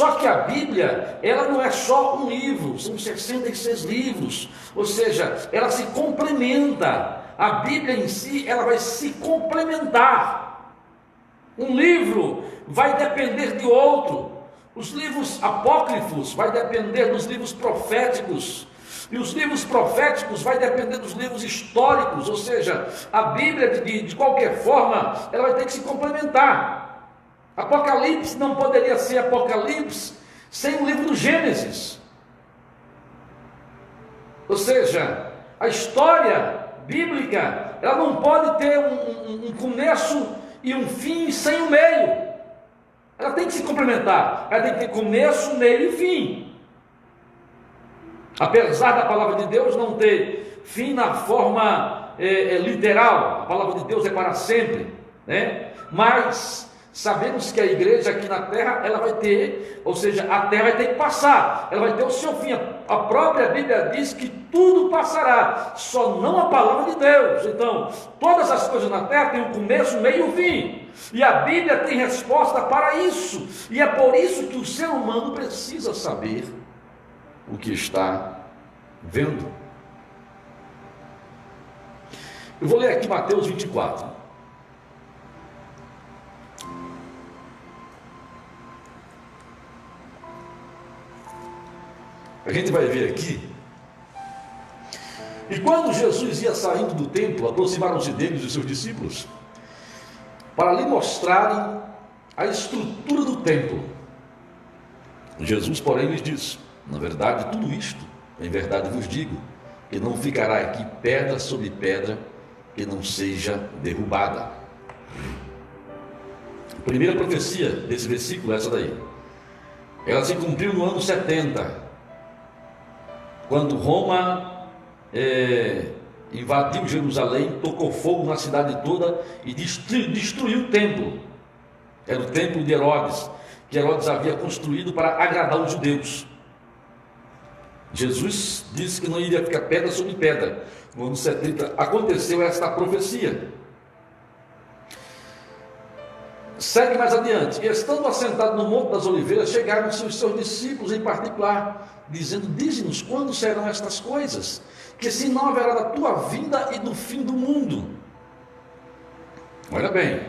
Só que a Bíblia, ela não é só um livro, são 66 livros, ou seja, ela se complementa. A Bíblia em si, ela vai se complementar. Um livro vai depender de outro. Os livros apócrifos vai depender dos livros proféticos. E os livros proféticos vai depender dos livros históricos. Ou seja, a Bíblia, de qualquer forma, ela vai ter que se complementar. Apocalipse não poderia ser Apocalipse sem o livro do Gênesis. Ou seja, a história bíblica, ela não pode ter um começo e um fim sem o meio. Ela tem que se complementar. Ela tem que ter começo, meio e fim. Apesar da palavra de Deus não ter fim na forma literal, a palavra de Deus é para sempre, né? Mas sabemos que a igreja aqui na terra, ela vai ter, ou seja, a terra vai ter que passar, ela vai ter o seu fim. A própria Bíblia diz que tudo passará, só não a palavra de Deus. Então, todas as coisas na terra têm um começo, meio e fim, e a Bíblia tem resposta para isso, e é por isso que o ser humano precisa saber o que está vendo. Eu vou ler aqui Mateus 24. A gente vai ver aqui. E quando Jesus ia saindo do templo, aproximaram-se deles os seus discípulos, para lhe mostrarem a estrutura do templo. Jesus, porém, lhes disse: na verdade, tudo isto, em verdade vos digo, que não ficará aqui pedra sobre pedra que não seja derrubada. A primeira profecia desse versículo é essa daí. Ela se cumpriu no ano 70, quando Roma invadiu Jerusalém, tocou fogo na cidade toda e destruiu o templo. Era o templo de Herodes, que Herodes havia construído para agradar os judeus. Jesus disse que não iria ficar pedra sobre pedra. No ano 70 aconteceu esta profecia. Segue mais adiante. Estando assentado no Monte das Oliveiras, chegaram-se os seus discípulos em particular, dizendo: dize-nos quando serão estas coisas, que sinal haverá da tua vinda e do fim do mundo. Olha bem.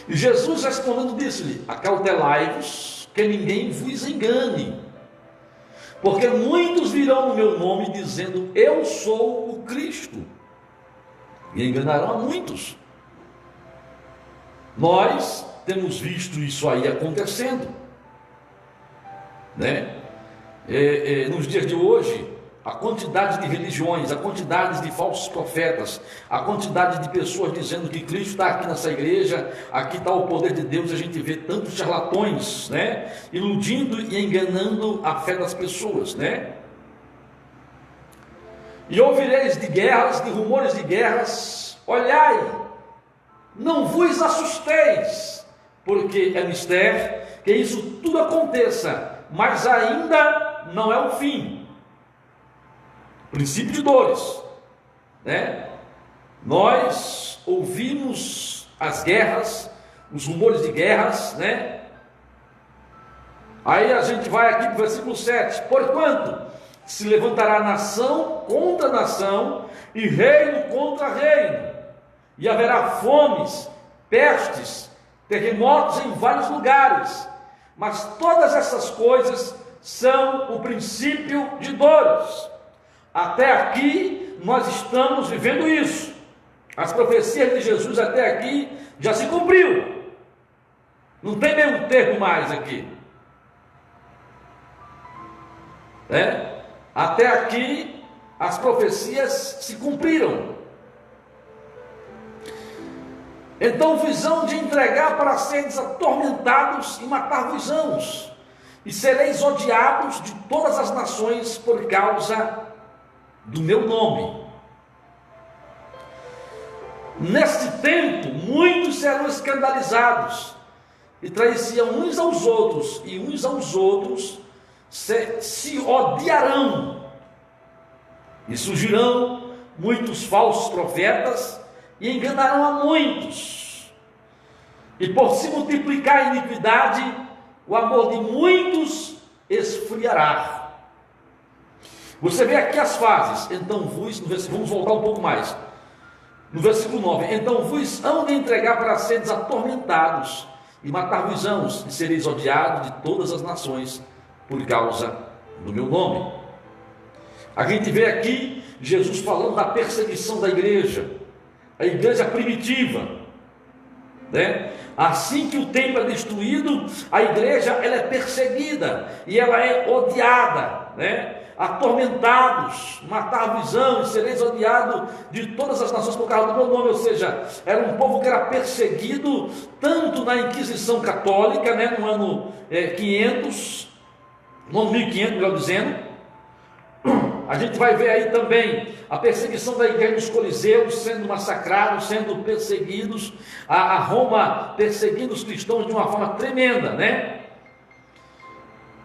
E Jesus respondendo disse-lhe: acautelai-vos, que ninguém vos engane, porque muitos virão no meu nome dizendo: eu sou o Cristo, e enganarão a muitos. Nós temos visto isso aí acontecendo, né? Nos dias de hoje, a quantidade de religiões, a quantidade de falsos profetas, a quantidade de pessoas dizendo que Cristo está aqui nessa igreja, aqui está o poder de Deus. A gente vê tantos charlatões, né? Iludindo e enganando a fé das pessoas, né? E ouvireis de guerras, de rumores de guerras. Olhai, não vos assusteis, porque é mistério que isso tudo aconteça, mas ainda não é o fim. Princípio de dores, né? Nós ouvimos as guerras, os rumores de guerras, né? Aí a gente vai aqui para o versículo 7. Porquanto se levantará nação contra nação e reino contra reino, e haverá fomes, pestes, terremotos em vários lugares, mas todas essas coisas são o princípio de dores. Até aqui nós estamos vivendo isso. As profecias de Jesus até aqui já se cumpriu. Não tem meio termo mais aqui, né? Até aqui as profecias se cumpriram. Então visão de entregar para seres atormentados e matar-vos-ãos, e sereis odiados de todas as nações por causa do meu nome. Neste tempo muitos serão escandalizados e trair-se-ão uns aos outros, e uns aos outros se odiarão, e surgirão muitos falsos profetas e enganarão a muitos, e por se multiplicar a iniquidade, o amor de muitos esfriará. Você vê aqui as fases. Então vos, vamos voltar um pouco mais. No versículo 9: então vos hão de entregar para seres atormentados, e matar-vos-ão, e sereis odiados de todas as nações, por causa do meu nome. A gente vê aqui Jesus falando da perseguição da igreja, a igreja primitiva, né? Assim que o templo é destruído, a igreja ela é perseguida e ela é odiada, né? Atormentados, matar-vos-ão e sereis odiados de todas as nações por causa do meu nome. Ou seja, era um povo que era perseguido tanto na Inquisição Católica, né? No ano 500, no ano 1500, melhor dizendo. A gente vai ver aí também a perseguição da igreja nos Coliseus, sendo massacrados, sendo perseguidos, a Roma perseguindo os cristãos de uma forma tremenda, né?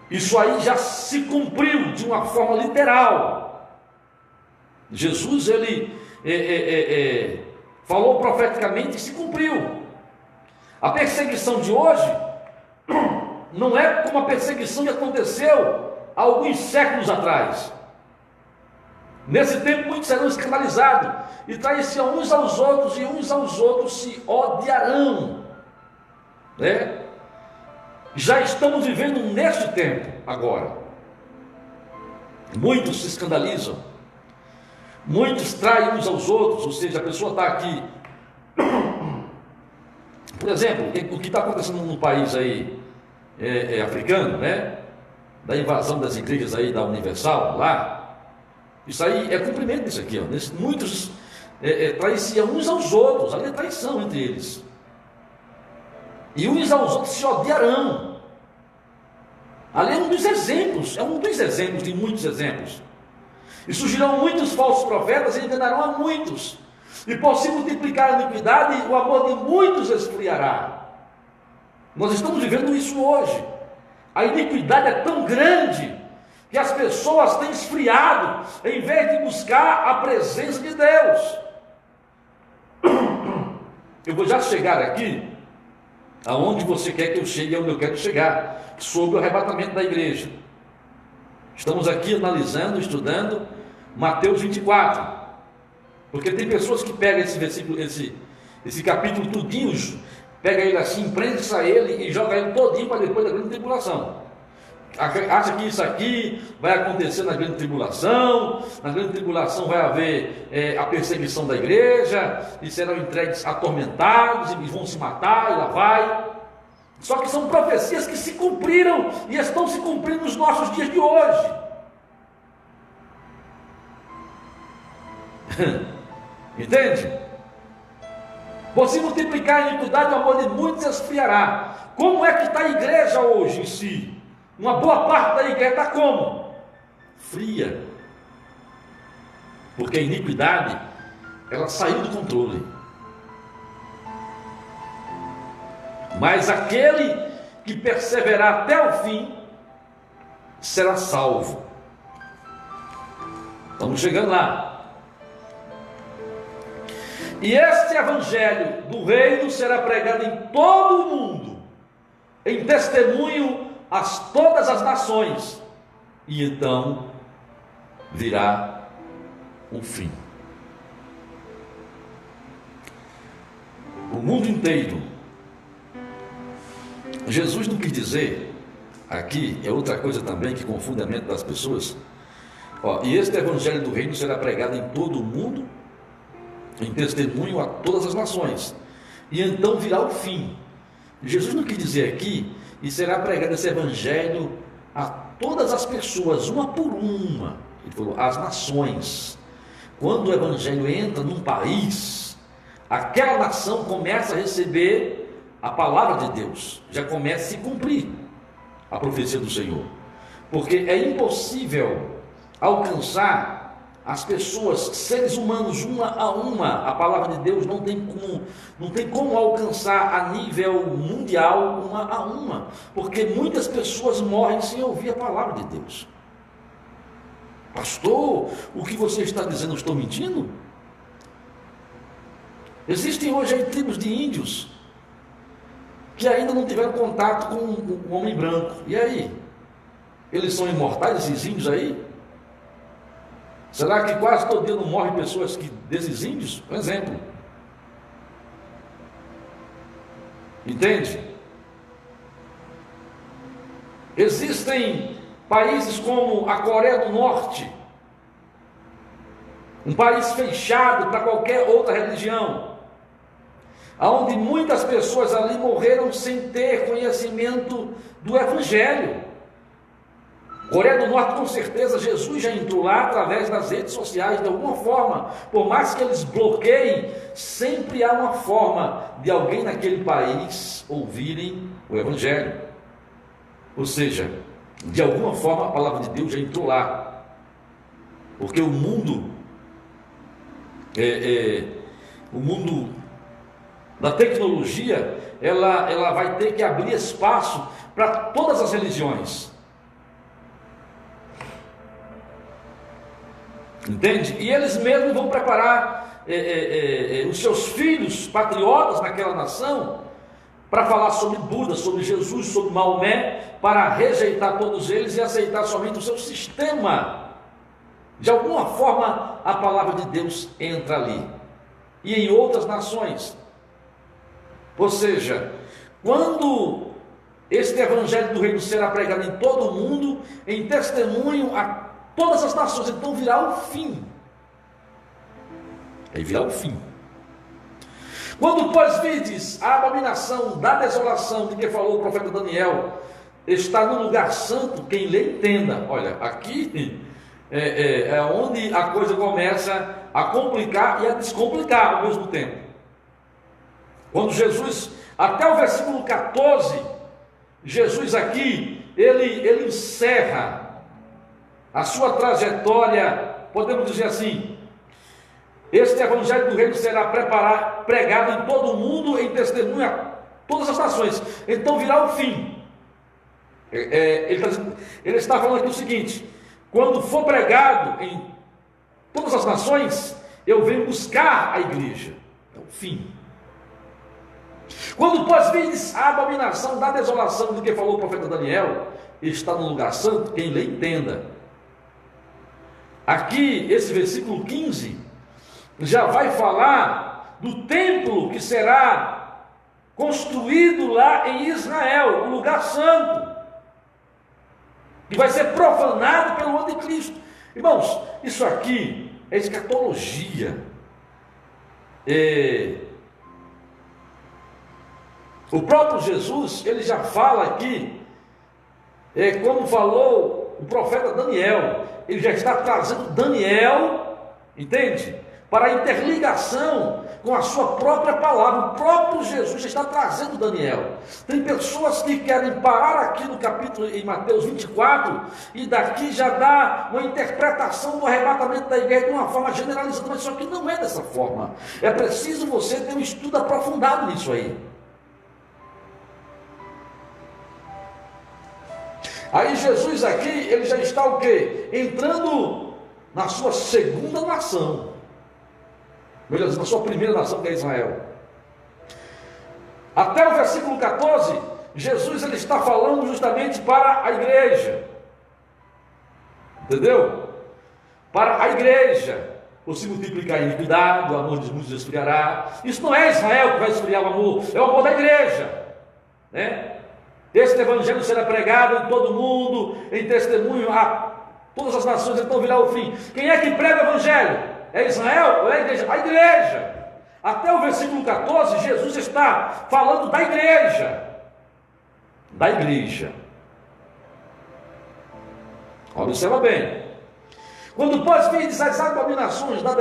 Isso aí já se cumpriu de uma forma literal. Jesus, ele falou profeticamente e se cumpriu. A perseguição de hoje não é como a perseguição que aconteceu há alguns séculos atrás. Nesse tempo muitos serão escandalizados e trair-se uns aos outros, e uns aos outros se odiarão, né? Já estamos vivendo neste tempo agora. Muitos se escandalizam, muitos traem uns aos outros. Ou seja, a pessoa está aqui, por exemplo, o que está acontecendo no país aí africano, né? Da invasão das igrejas aí da Universal lá. Isso aí é cumprimento disso aqui, ó. Muitos traem-se uns aos outros, ali é traição entre eles. E uns aos outros se odiarão. Ali é um dos exemplos de muitos exemplos. E surgirão muitos falsos profetas e enganarão a muitos. E por se multiplicar a iniquidade, o amor de muitos esfriará. Nós estamos vivendo isso hoje. A iniquidade é tão grande que as pessoas têm esfriado, em vez de buscar a presença de Deus. Eu vou já chegar aqui aonde você quer que eu chegue, aonde eu quero chegar, sobre o arrebatamento da igreja. Estamos aqui analisando, estudando Mateus 24, porque tem pessoas que pegam esse versículo, esse capítulo tudinho, pega ele assim, prende-se a ele e joga ele todinho para depois da grande tribulação. Acha que isso aqui vai acontecer na grande tribulação. Na grande tribulação vai haver a perseguição da igreja, e serão entregues atormentados, e vão se matar, e lá vai. Só que são profecias que se cumpriram, e estão se cumprindo nos nossos dias de hoje. Entende? Por se multiplicar a iniquidade, o amor de muitos esfriará. Como é que está a igreja hoje em si? Uma boa parte da igreja está como? Fria. Porque a iniquidade, ela saiu do controle. Mas aquele que perseverar até o fim, será salvo. Estamos chegando lá. E este evangelho do reino será pregado em todo o mundo, em testemunho a todas as nações, e então virá o fim. O mundo inteiro. Jesus não quis dizer, aqui é outra coisa também que confunde a mente das pessoas, e este evangelho do reino será pregado em todo o mundo, em testemunho a todas as nações, e então virá o fim. Jesus não quis dizer aqui, e será pregado esse evangelho a todas as pessoas, uma por uma. Ele falou, as nações. Quando o evangelho entra num país, aquela nação começa a receber a palavra de Deus, já começa a se cumprir a profecia do Senhor, porque é impossível alcançar as pessoas, seres humanos, uma a uma. A palavra de Deus não tem como alcançar a nível mundial uma a uma, porque muitas pessoas morrem sem ouvir a palavra de Deus. Pastor, o que você está dizendo, eu estou mentindo? Existem hoje aí tribos de índios que ainda não tiveram contato com o homem branco. E aí? Eles são imortais, esses índios aí? Será que quase todo dia não morrem pessoas desses índios? Um exemplo. Entende? Existem países como a Coreia do Norte, um país fechado para qualquer outra religião, onde muitas pessoas ali morreram sem ter conhecimento do Evangelho. Coreia do Norte, com certeza, Jesus já entrou lá através das redes sociais, de alguma forma. Por mais que eles bloqueiem, sempre há uma forma de alguém naquele país ouvirem o Evangelho. Ou seja, de alguma forma a palavra de Deus já entrou lá. Porque o mundo, o mundo da tecnologia, ela vai ter que abrir espaço para todas as religiões. Entende? E eles mesmos vão preparar os seus filhos patriotas naquela nação para falar sobre Buda, sobre Jesus, sobre Maomé, para rejeitar todos eles e aceitar somente o seu sistema. De alguma forma a palavra de Deus entra ali. E em outras nações. Ou seja, quando este evangelho do reino será pregado em todo o mundo, em testemunho a todas as nações, então virá o fim. Aí virá o fim. Quando, pois, vides a abominação da desolação de que falou o profeta Daniel, está no lugar santo, quem lhe entenda. Olha, aqui é onde a coisa começa a complicar e a descomplicar ao mesmo tempo. Quando Jesus, até o versículo 14, Jesus aqui, ele encerra a sua trajetória, podemos dizer assim: este evangelho do reino será pregado em todo o mundo, em testemunho a todas as nações. Então virá o fim. Ele está falando aqui o seguinte: quando for pregado em todas as nações, eu venho buscar a igreja. É o fim. Quando, pois, vides a abominação da desolação do que falou o profeta Daniel, está no lugar santo, quem lhe entenda. Aqui, esse versículo 15, já vai falar do templo que será construído lá em Israel, o lugar santo, que vai ser profanado pelo anticristo. Irmãos, isso aqui é escatologia. O próprio Jesus, ele já fala aqui, como falou o profeta Daniel, ele já está trazendo Daniel, entende? Para a interligação com a sua própria palavra. O próprio Jesus já está trazendo Daniel. Tem pessoas que querem parar aqui no capítulo, em Mateus 24, e daqui já dá uma interpretação do arrebatamento da igreja de uma forma generalizada, mas isso aqui não é dessa forma. É preciso você ter um estudo aprofundado nisso aí. Aí Jesus aqui, ele já está o quê? Entrando na sua segunda nação. Melhor dizendo, na sua primeira nação, que é Israel. Até o versículo 14, Jesus ele está falando justamente para a igreja. Entendeu? Para a igreja. Por se multiplicar a iniquidade, o amor de muitos esfriará. Isso não é Israel que vai esfriar o amor, é o amor da igreja. Né? Este evangelho será pregado em todo o mundo, em testemunho a todas as nações, então virá o fim. Quem é que prega o evangelho? É Israel ou é a igreja? A igreja. Até o versículo 14, Jesus está falando da igreja. Da igreja. Observa bem. Quando, pois, vides as abominações da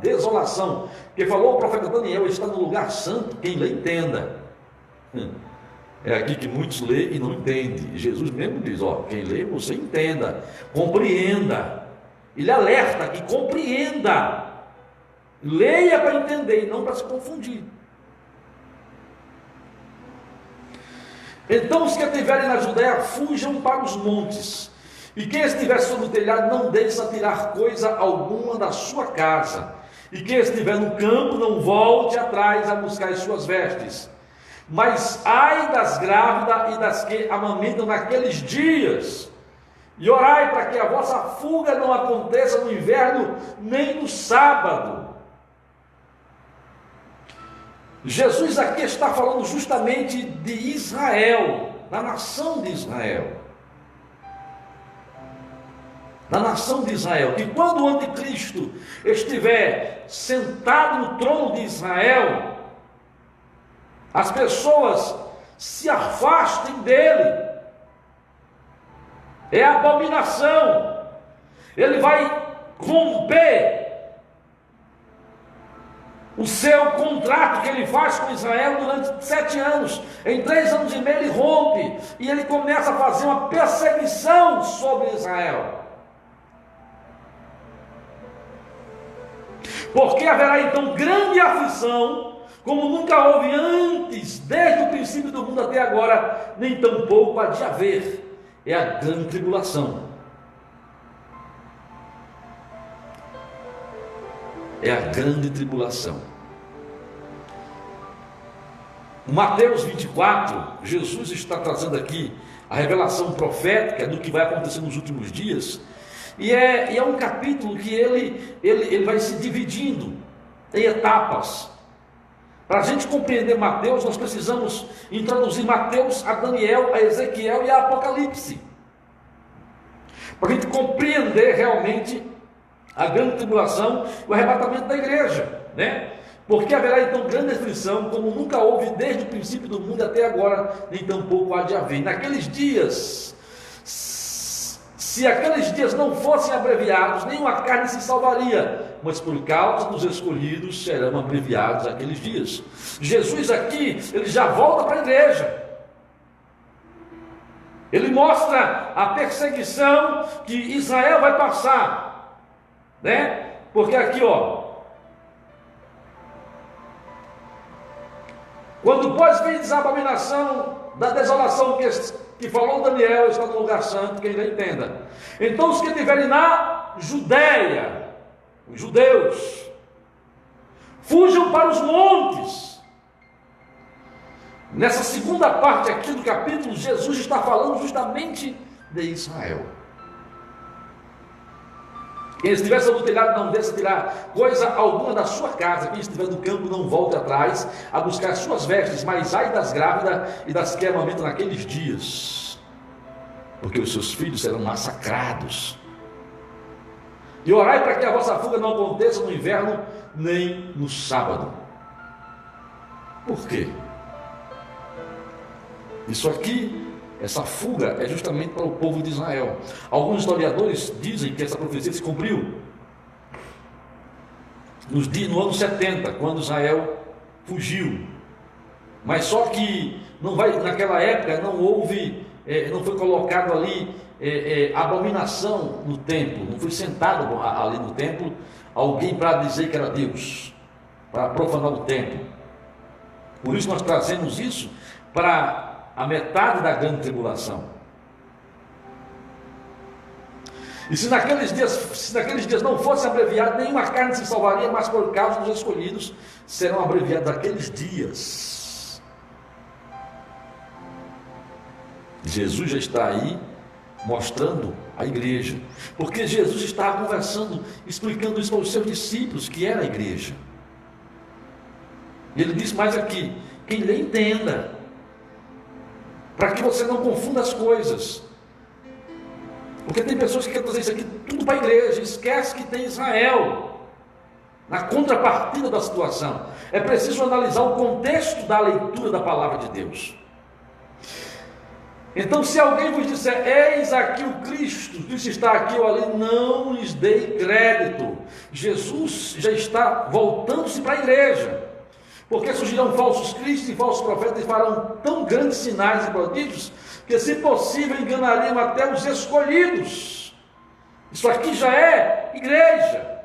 desolação, que falou o profeta Daniel, está no lugar santo, quem lhe entenda. É aqui que muitos lêem e não entendem. Jesus mesmo diz, quem lê, você entenda, compreenda. Ele alerta que compreenda. Leia para entender e não para se confundir. Então os que estiverem na Judéia fujam para os montes, e quem estiver sobre o telhado não deixe tirar coisa alguma da sua casa, e quem estiver no campo não volte atrás a buscar as suas vestes. Mas ai das grávidas e das que amamentam naqueles dias. E orai para que a vossa fuga não aconteça no inverno, nem no sábado. Jesus aqui está falando justamente de Israel, da nação de Israel. Da nação de Israel, que quando o anticristo estiver sentado no trono de Israel, as pessoas se afastem dele. É abominação. Ele vai romper o seu contrato que ele faz com Israel durante 7 anos. Em 3 anos e meio ele rompe e ele começa a fazer uma perseguição sobre Israel. Porque haverá então grande aflição, como nunca houve antes, desde o princípio do mundo até agora, nem tampouco há de haver. É a grande tribulação. É a grande tribulação. Mateus 24, Jesus está trazendo aqui a revelação profética do que vai acontecer nos últimos dias. E é um capítulo que ele vai se dividindo em etapas. Para a gente compreender Mateus, nós precisamos introduzir Mateus a Daniel, a Ezequiel e a Apocalipse. Para a gente compreender realmente a grande tribulação e o arrebatamento da igreja, né? Porque haverá então grande aflição, como nunca houve desde o princípio do mundo até agora, nem tampouco há de haver. Naqueles dias, se aqueles dias não fossem abreviados, nenhuma carne se salvaria, mas por causa dos escolhidos serão abreviados aqueles dias. Jesus aqui, ele já volta para a igreja. Ele mostra a perseguição que Israel vai passar, né? Porque aqui, quando pois vides a abominação da desolação que falou Daniel, está no lugar santo, quem não entenda. Então os que estiverem na Judéia, os judeus, fujam para os montes. Nessa segunda parte aqui do capítulo, Jesus está falando justamente de Israel. Quem estiver sobre o telhado não desça tirar coisa alguma da sua casa. Quem estiver no campo não volte atrás a buscar suas vestes. Mas ai das grávidas e das que amamentam naqueles dias, porque os seus filhos serão massacrados. E orai para que a vossa fuga não aconteça no inverno nem no sábado. Por quê? Isso aqui, essa fuga é justamente para o povo de Israel. Alguns historiadores dizem que essa profecia se cumpriu no ano 70, quando Israel fugiu. Mas só que naquela época não houve, não foi colocado ali abominação no templo, não foi sentado ali no templo alguém para dizer que era Deus, para profanar o templo. Por isso nós trazemos isso para a metade da grande tribulação. E se naqueles dias não fosse abreviado, nenhuma carne se salvaria, mas por causa dos escolhidos serão abreviados aqueles dias. Jesus já está aí mostrando a igreja, porque Jesus estava conversando, explicando isso para os seus discípulos, que era a igreja. E ele disse mais aqui: quem lhe entenda, para que você não confunda as coisas. Porque tem pessoas que querem trazer isso aqui tudo para a igreja, esquece que tem Israel na contrapartida da situação. É preciso analisar o contexto da leitura da palavra de Deus. Então, se alguém vos disser, eis aqui o Cristo, Cristo está aqui ou ali, não lhes dei crédito. Jesus já está voltando-se para a igreja. Porque surgirão falsos cristos e falsos profetas e farão tão grandes sinais e prodígios que, se possível, enganariam até os escolhidos. Isso aqui já é igreja.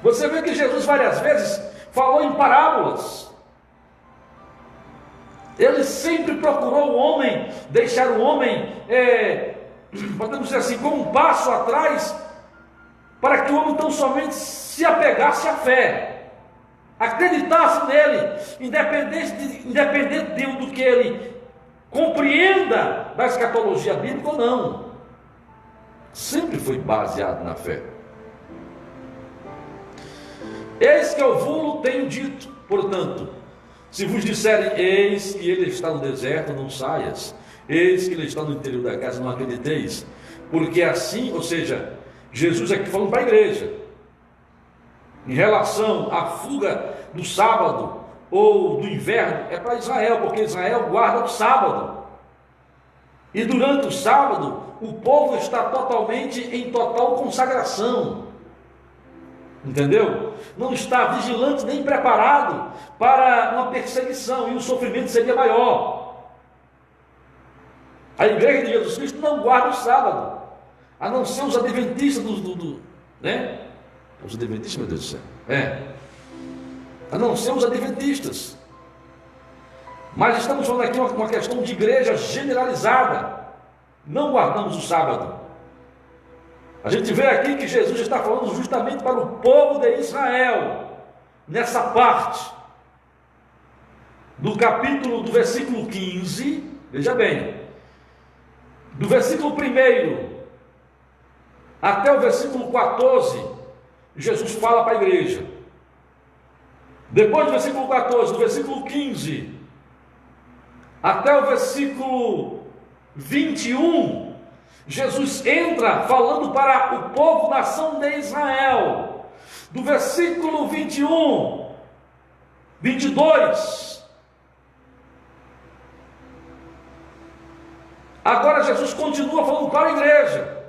Você vê que Jesus várias vezes falou em parábolas. Ele sempre procurou o homem, deixar o homem, podemos dizer assim, com um passo atrás, para que o homem tão somente se apegasse à fé. acreditasse nele, independente do que ele compreenda da escatologia bíblica ou não. Sempre foi baseado na fé. Eis que eu vos tenho dito, portanto, se vos disserem, eis que ele está no deserto, não saias, eis que ele está no interior da casa, não acrediteis, porque assim, ou seja, Jesus aqui falando para a igreja, em relação à fuga do sábado ou do inverno, é para Israel, porque Israel guarda o sábado, e durante o sábado, o povo está totalmente em total consagração, entendeu? Não está vigilante nem preparado para uma perseguição, e o sofrimento seria maior. A igreja de Jesus Cristo não guarda o sábado, a não ser os adventistas né? Os adventistas, meu Deus do céu. A não ser os adventistas. Mas estamos falando aqui uma questão de igreja generalizada. Não guardamos o sábado. A gente vê aqui que Jesus está falando justamente para o povo de Israel, nessa parte do capítulo, do versículo 15, veja bem, do versículo 1 até o versículo 14, Jesus fala para a igreja. Depois do versículo 14, do versículo 15 até o versículo 21, Jesus entra falando para o povo, nação de Israel. Do versículo 21, 22, agora Jesus continua falando para a igreja.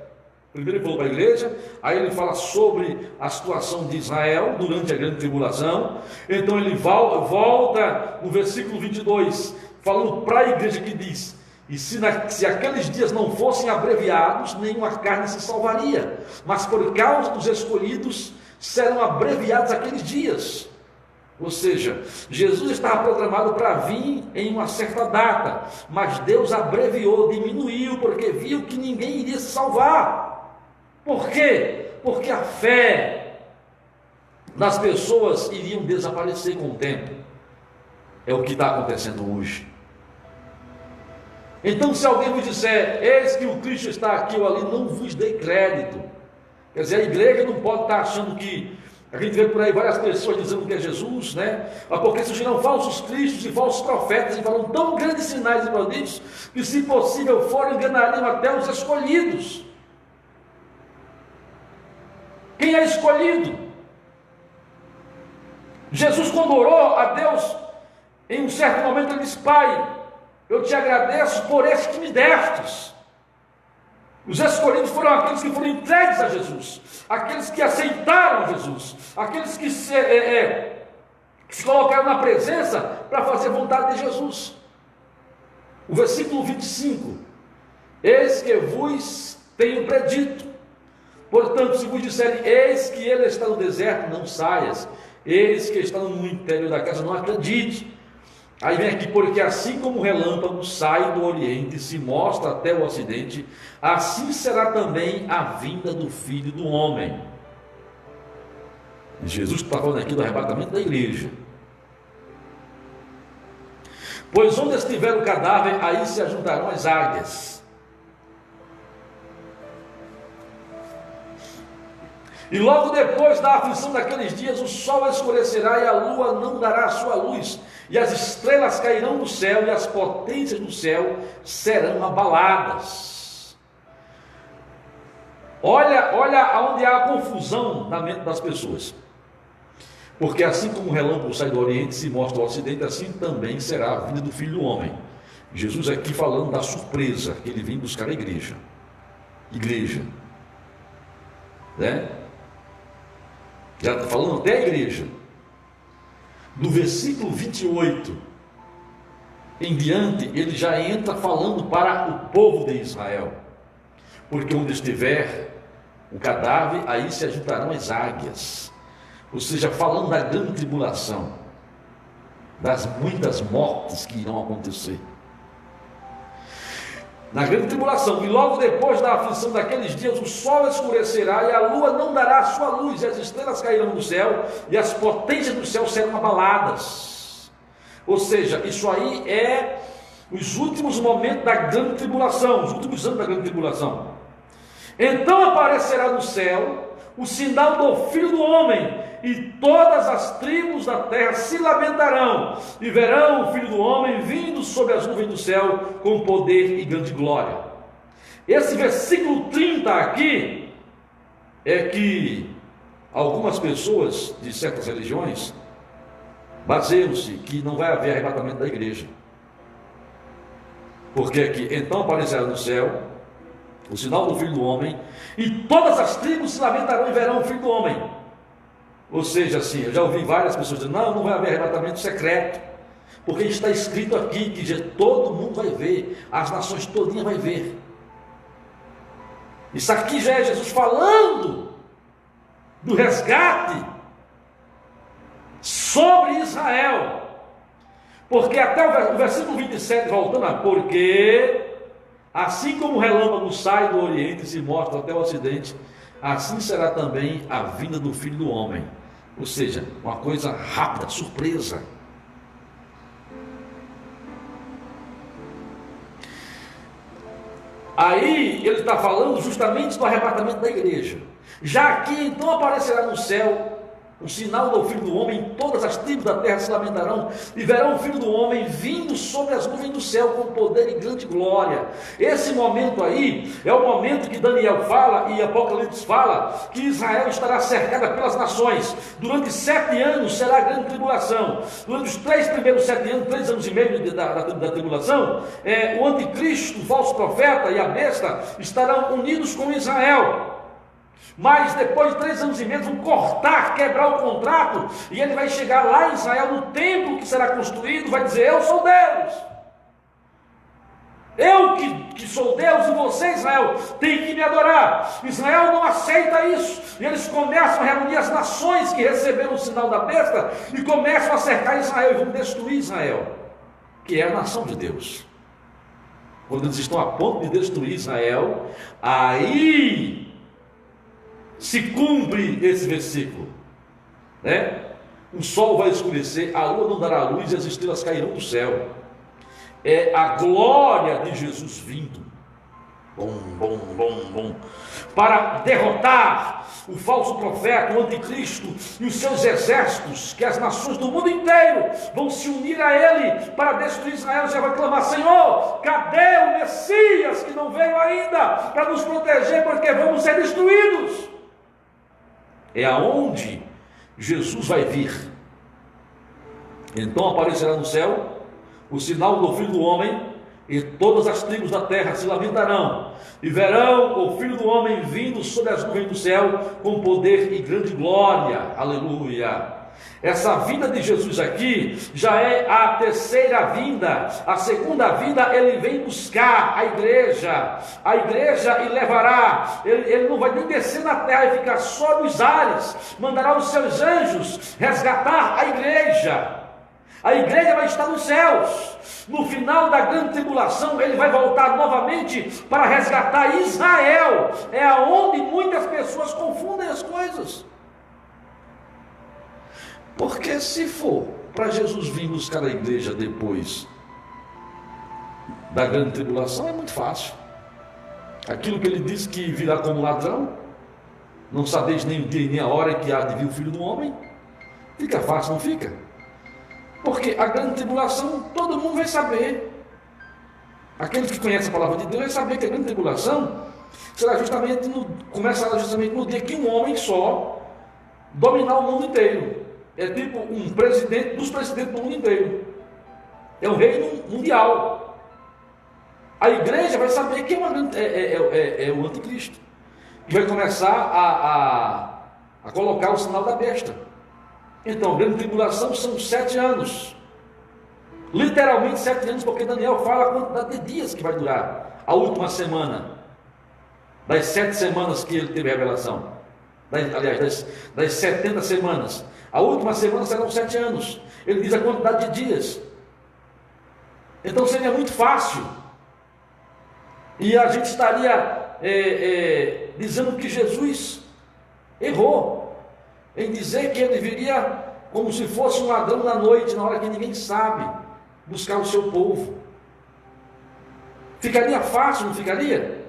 Primeiro ele falou para a igreja, aí ele fala sobre a situação de Israel durante a grande tribulação. Então ele volta no versículo 22, falando para a igreja, que diz: e se aqueles dias não fossem abreviados, nenhuma carne se salvaria, mas por causa dos escolhidos serão abreviados aqueles dias. Ou seja, Jesus estava programado para vir em uma certa data, mas Deus abreviou, diminuiu, porque viu que ninguém iria se salvar. Por quê? Porque a fé das pessoas iriam desaparecer com o tempo. É o que está acontecendo hoje. Então, se alguém vos disser, eis que o Cristo está aqui ou ali, não vos dê crédito. Quer dizer, a igreja não pode estar achando que... A gente vê por aí várias pessoas dizendo que é Jesus, né? Porque surgirão falsos cristos e falsos profetas, e farão tão grandes sinais e prodígios, que, se possível for, enganariam até os escolhidos. Quem é escolhido? Jesus, quando orou a Deus, em um certo momento ele disse: Pai, eu te agradeço por esse que me destes. Os escolhidos foram aqueles que foram entregues a Jesus, aqueles que aceitaram Jesus, aqueles que se colocaram na presença para fazer a vontade de Jesus. O versículo 25: eis que vos tenho predito, portanto, se vos disserem, eis que ele está no deserto, não saias, eis que está no interior da casa, não acredite. Aí vem aqui, porque assim como o relâmpago sai do oriente e se mostra até o ocidente, assim será também a vinda do Filho do Homem. Jesus está falando aqui do arrebatamento da igreja. Pois onde estiver o cadáver, aí se ajuntarão as águias. E logo depois da aflição daqueles dias, o sol escurecerá e a lua não dará a sua luz, e as estrelas cairão do céu, e as potências do céu serão abaladas. Olha aonde há a confusão na mente das pessoas. Porque assim como o relâmpago sai do oriente e se mostra ao ocidente, assim também será a vinda do Filho do Homem. Jesus aqui falando da surpresa, que ele vem buscar a igreja. Né? Já está falando até a igreja. Do versículo 28 em diante, ele já entra falando para o povo de Israel. Porque onde estiver o cadáver, aí se ajuntarão as águias. Ou seja, falando da grande tribulação, das muitas mortes que irão acontecer. na grande tribulação, e logo depois da aflição daqueles dias, o sol escurecerá, e a lua não dará a sua luz, e as estrelas cairão do céu, e as potências do céu serão abaladas. Ou seja, isso aí é os últimos momentos da grande tribulação, os últimos anos da grande tribulação. Então aparecerá no céu o sinal do Filho do Homem, e todas as tribos da terra se lamentarão, e verão o Filho do Homem vindo sobre as nuvens do céu, com poder e grande glória. Esse versículo 30 aqui, é que algumas pessoas de certas religiões baseiam-se que não vai haver arrebatamento da igreja. Porque aqui, então aparecerá no céu o sinal do Filho do Homem, e todas as tribos se lamentarão e verão o Filho do Homem. Ou seja, assim, eu já ouvi várias pessoas dizendo, não vai haver arrebatamento secreto, porque está escrito aqui que todo mundo vai ver, as nações todinhas vai ver. Isso aqui já é Jesus falando do resgate sobre Israel. Porque até o versículo 27, voltando a porque assim como o relâmpago sai do Oriente e se mostra até o Ocidente, assim será também a vinda do Filho do Homem. Ou seja, uma coisa rápida, surpresa. Aí ele está falando justamente do arrebatamento da igreja. Já aqui então aparecerá no céu o sinal do Filho do Homem, todas as tribos da terra se lamentarão e verão o Filho do Homem vindo sobre as nuvens do céu com poder e grande glória. Esse momento aí é o momento que Daniel fala e Apocalipse fala que Israel estará cercada pelas nações. Durante 7 anos será a grande tribulação. Durante os 3 primeiros 7 anos, 3 anos e meio da tribulação, o anticristo, o falso profeta e a besta estarão unidos com Israel. Mas depois de 3 anos e meio vão cortar, quebrar o contrato, e ele vai chegar lá em Israel, no templo que será construído, vai dizer, eu sou Deus, eu que sou Deus, e você, Israel, tem que me adorar. Israel não aceita isso, e eles começam a reunir as nações que receberam o sinal da besta, e começam a cercar Israel, e vão destruir Israel, que é a nação de Deus. Quando eles estão a ponto de destruir Israel, aí se cumpre esse versículo, né? O sol vai escurecer, a lua não dará luz e as estrelas cairão do céu. É a glória de Jesus vindo, para derrotar o falso profeta, o anticristo e os seus exércitos, que as nações do mundo inteiro vão se unir a ele para destruir Israel. Já vai clamar, Senhor, cadê o Messias que não veio ainda para nos proteger, porque vamos ser destruídos? É aonde Jesus vai vir. Então aparecerá no céu o sinal do Filho do Homem, e todas as tribos da terra se lamentarão e verão o Filho do Homem vindo sobre as nuvens do céu com poder e grande glória. Aleluia. Essa vinda de Jesus aqui já é a terceira vinda. A segunda vinda ele vem buscar a igreja e levará. Ele não vai nem descer na terra e ficar só nos ares. Mandará os seus anjos resgatar a igreja. A igreja vai estar nos céus. No final da grande tribulação, ele vai voltar novamente para resgatar Israel. É aonde muitas pessoas confundem as coisas. Porque se for para Jesus vir buscar a igreja depois da grande tribulação, é muito fácil. Aquilo que ele disse que virá como ladrão, não sabeis nem o dia nem a hora que há de vir o Filho do Homem, fica fácil, não fica? Porque a grande tribulação, todo mundo vai saber. Aqueles que conhecem a palavra de Deus vai saber que a grande tribulação começará justamente no dia que um homem só dominar o mundo inteiro. É tipo um presidente dos presidentes do mundo inteiro. É o reino mundial. A igreja vai saber que é o anticristo, que vai começar a colocar o sinal da besta. Então, a grande tribulação são 7 anos. Literalmente 7 anos, porque Daniel fala a quantidade de dias que vai durar. A última semana das 7 semanas que ele teve a revelação. Das 70 semanas. A última semana serão 7 anos. Ele diz a quantidade de dias. Então seria muito fácil E a gente estaria dizendo que Jesus errou em dizer que ele viria como se fosse um ladrão na noite, na hora que ninguém sabe, buscar o seu povo. Ficaria fácil, não ficaria?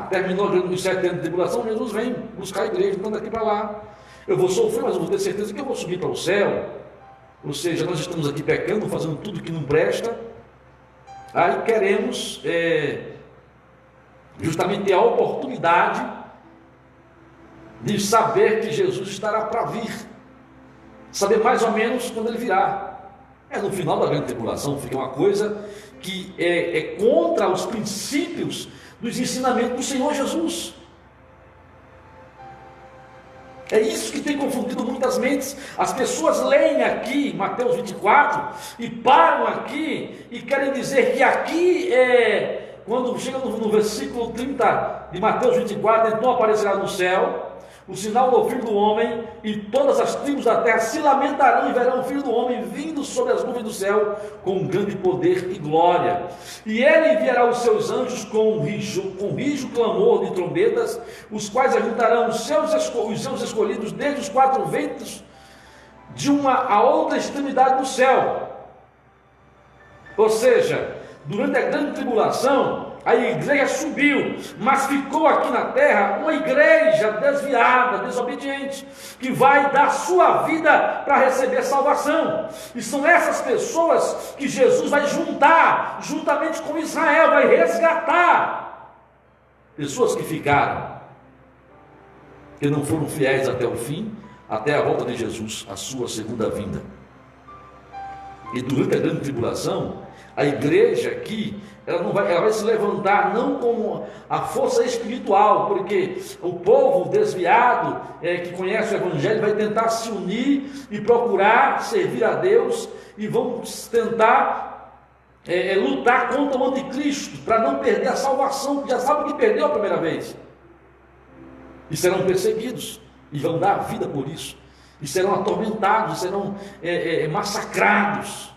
Terminou os 7 anos de tribulação, Jesus vem buscar a igreja, então daqui para lá. Eu vou sofrer, mas eu vou ter certeza que eu vou subir para o céu. Ou seja, nós estamos aqui pecando, fazendo tudo que não presta. Aí queremos justamente ter a oportunidade de saber que Jesus estará para vir. Saber mais ou menos quando ele virá. No final da grande tribulação, fica uma coisa que é contra os princípios dos ensinamentos do Senhor Jesus. É isso que tem confundido muitas mentes. As pessoas leem aqui Mateus 24 e param aqui e querem dizer que aqui quando chega no versículo 30 de Mateus 24, então aparecerá no céu o sinal do Filho do Homem, e todas as tribos da terra se lamentarão e verão o Filho do Homem vindo sobre as nuvens do céu com grande poder e glória. E ele enviará os seus anjos com rijo clamor de trombetas, os quais ajuntarão os seus escolhidos desde os 4 ventos, de uma a outra extremidade do céu. Ou seja, durante a grande tribulação, a igreja subiu, mas ficou aqui na terra uma igreja desviada, desobediente, que vai dar sua vida para receber salvação. E são essas pessoas que Jesus vai juntar, juntamente com Israel, vai resgatar. Pessoas que ficaram, que não foram fiéis até o fim, até a volta de Jesus, a sua segunda vinda. E durante a grande tribulação, a igreja aqui, ela vai se levantar não como a força espiritual, porque o povo desviado, que conhece o Evangelho, vai tentar se unir e procurar servir a Deus, e vão tentar lutar contra o anticristo, para não perder a salvação, que já sabe que perdeu a primeira vez. E serão perseguidos, e vão dar a vida por isso, e serão atormentados, e serão massacrados.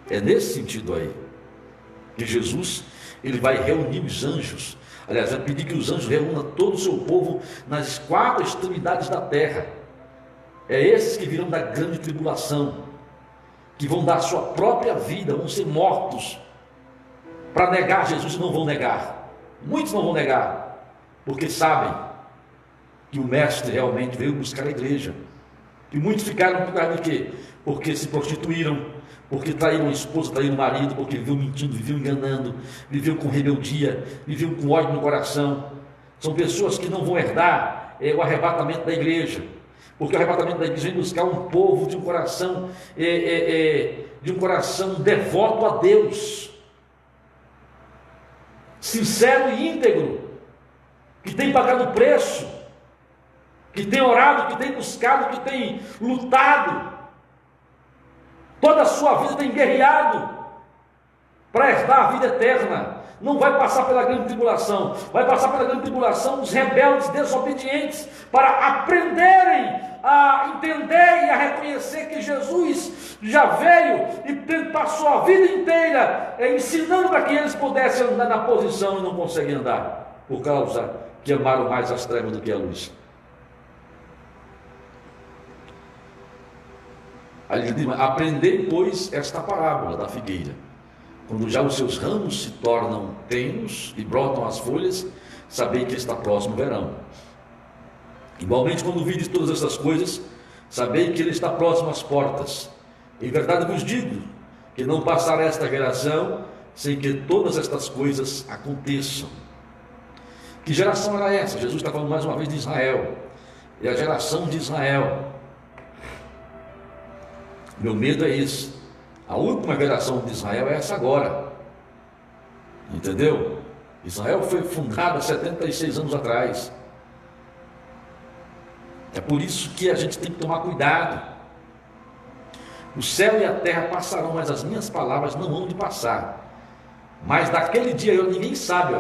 É nesse sentido aí que Jesus, ele vai reunir os anjos. Aliás, vai pedir que os anjos reúnam todo o seu povo nas 4 extremidades da terra. É esses que virão da grande tribulação, que vão dar a sua própria vida, vão ser mortos para negar Jesus, e não vão negar. Muitos não vão negar, porque sabem que o mestre realmente veio buscar a igreja. E muitos ficaram por causa de quê? Porque se prostituíram, porque traíram a esposa, traíram o marido, porque viviam mentindo, viviam enganando, viviam com rebeldia, viviam com ódio no coração. São pessoas que não vão herdar o arrebatamento da igreja, porque o arrebatamento da igreja vem buscar um povo de um coração devoto a Deus, sincero e íntegro, que tem pagado o preço, que tem orado, que tem buscado, que tem lutado, toda a sua vida tem guerreado para herdar a vida eterna. Não vai passar pela grande tribulação, vai passar pela grande tribulação os rebeldes desobedientes, para aprenderem a entender e a reconhecer que Jesus já veio e passou a vida inteira ensinando para que eles pudessem andar na posição e não conseguem andar, por causa que amaram mais as trevas do que a luz. Aí ele diz: aprendei, pois, esta parábola da figueira. Quando já os seus ramos se tornam tenros e brotam as folhas, sabei que está próximo o verão. Igualmente, quando vides todas essas coisas, sabei que ele está próximo às portas. Em verdade vos digo, que não passará esta geração sem que todas estas coisas aconteçam. Que geração era essa? Jesus está falando mais uma vez de Israel. É a geração de Israel. Meu medo é esse. A última geração de Israel é essa agora. Entendeu? Israel foi fundada 76 anos atrás. É por isso que a gente tem que tomar cuidado. O céu e a terra passarão, mas as minhas palavras não vão de passar. Mas daquele dia ninguém sabe.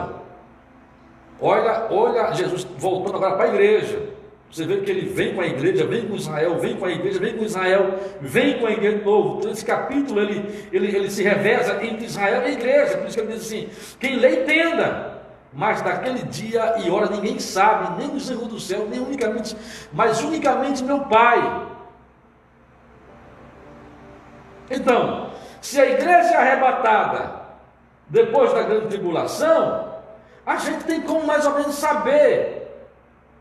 Olha Jesus voltando agora para a igreja. Você vê que ele vem com a igreja, vem com Israel, vem com a igreja, vem com Israel, vem com a igreja de novo. Então, esse capítulo ele se reveza entre Israel e a igreja. Por isso que ele diz assim: quem lê entenda, mas daquele dia e hora ninguém sabe, nem o Senhor do céu, nem unicamente, mas unicamente meu Pai. Então, se a igreja é arrebatada depois da grande tribulação, a gente tem como mais ou menos saber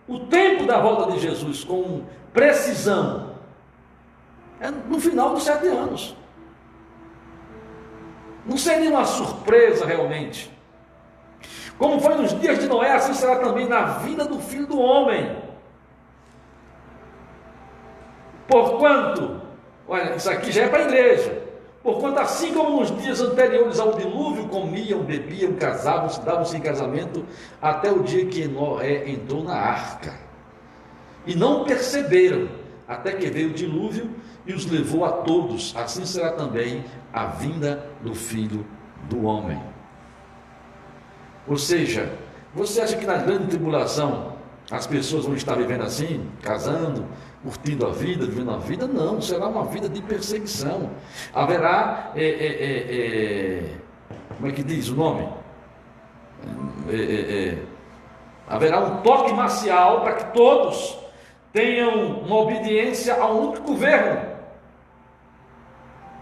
o tempo da volta de Jesus com precisão. É no final dos 7 anos. Não seria uma surpresa realmente. Como foi nos dias de Noé, assim será também na vinda do Filho do Homem. Porquanto, olha, isso aqui já é para a igreja. Porquanto, assim como nos dias anteriores ao dilúvio, comiam, bebiam, casavam, se davam-se em casamento, até o dia que Noé entrou na arca. E não perceberam, até que veio o dilúvio e os levou a todos. Assim será também a vinda do Filho do Homem. Ou seja, você acha que na grande tribulação as pessoas vão estar vivendo assim, casando, curtindo a vida, vivendo a vida? Não, será uma vida de perseguição. Haverá, como é que diz o nome? Haverá um toque marcial para que todos tenham uma obediência a um único governo.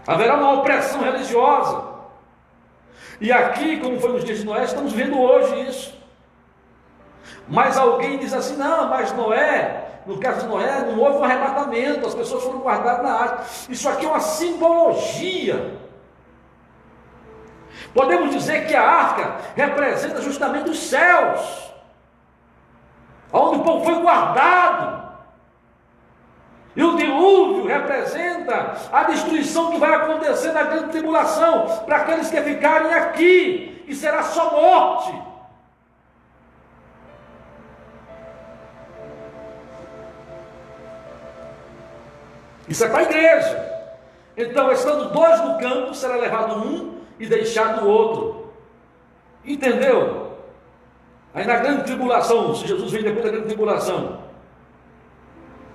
Haverá uma opressão religiosa. E aqui, como foi nos dias de Noé, estamos vendo hoje isso. Mas alguém diz assim: não, mas Noé, no caso de Noé, não houve um arrebatamento, as pessoas foram guardadas na arca. Isso aqui é uma simbologia. Podemos dizer que a arca representa justamente os céus, onde o povo foi guardado. E o dilúvio representa a destruição que vai acontecer na grande tribulação, para aqueles que ficarem aqui, e será só morte. Isso é para a igreja. Então, estando 2 no campo, será levado um e deixado o outro. Entendeu? Aí na grande tribulação, se Jesus vem depois da grande tribulação,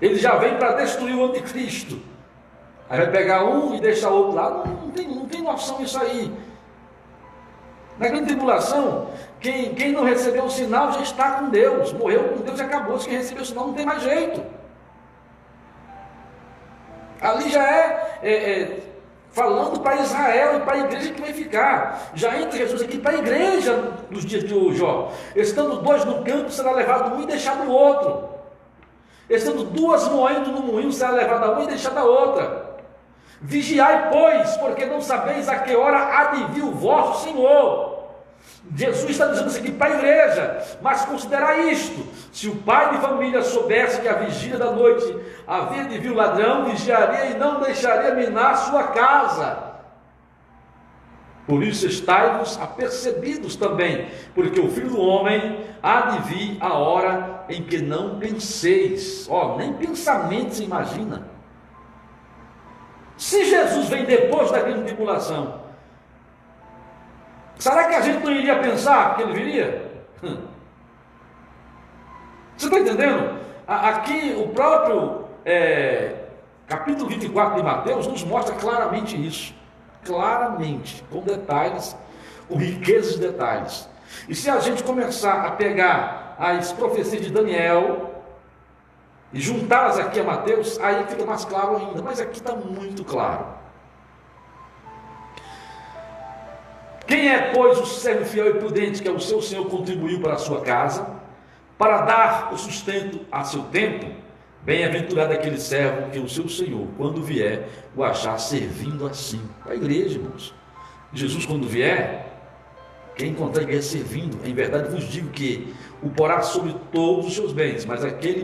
ele já vem para destruir o anticristo. Aí vai pegar um e deixar o outro lá. Não tem noção isso aí. Na grande tribulação, quem não recebeu o sinal já está com Deus. Morreu com Deus e acabou. Se quem recebeu o sinal não tem mais jeito. Ali já falando para Israel e para a igreja que vai ficar. Já entra Jesus aqui para a igreja nos dias de hoje. Ó. Estando 2 no campo, será levado um e deixado o outro. Estando 2 moendo no moinho, será levada uma e deixada a outra. Vigiai, pois, porque não sabeis a que hora há de vir o vosso Senhor. Jesus está dizendo isso aqui para a igreja, mas considerai isto: se o pai de família soubesse que a vigília da noite havia de vir o ladrão, vigiaria e não deixaria minar sua casa. Por isso estai-vos apercebidos também, porque o Filho do Homem há de vir a hora em que não penseis. Nem pensamento se imagina. Se Jesus vem depois da grande tribulação, será que a gente não iria pensar que ele viria? Você está entendendo? Aqui o próprio capítulo 24 de Mateus nos mostra claramente isso. Claramente, com detalhes, com riquezas de detalhes. E se a gente começar a pegar as profecias de Daniel e juntá-las aqui a Mateus, aí fica mais claro ainda. Mas aqui está muito claro. Quem é, pois, o servo fiel e prudente que é o seu Senhor contribuiu para a sua casa, para dar o sustento a seu tempo? Bem-aventurado aquele servo que o seu Senhor, quando vier, o achar servindo assim. A igreja, irmãos. Jesus, quando vier, quem encontrar a igreja servindo, em verdade vos digo que o porá sobre todos os seus bens, mas aquele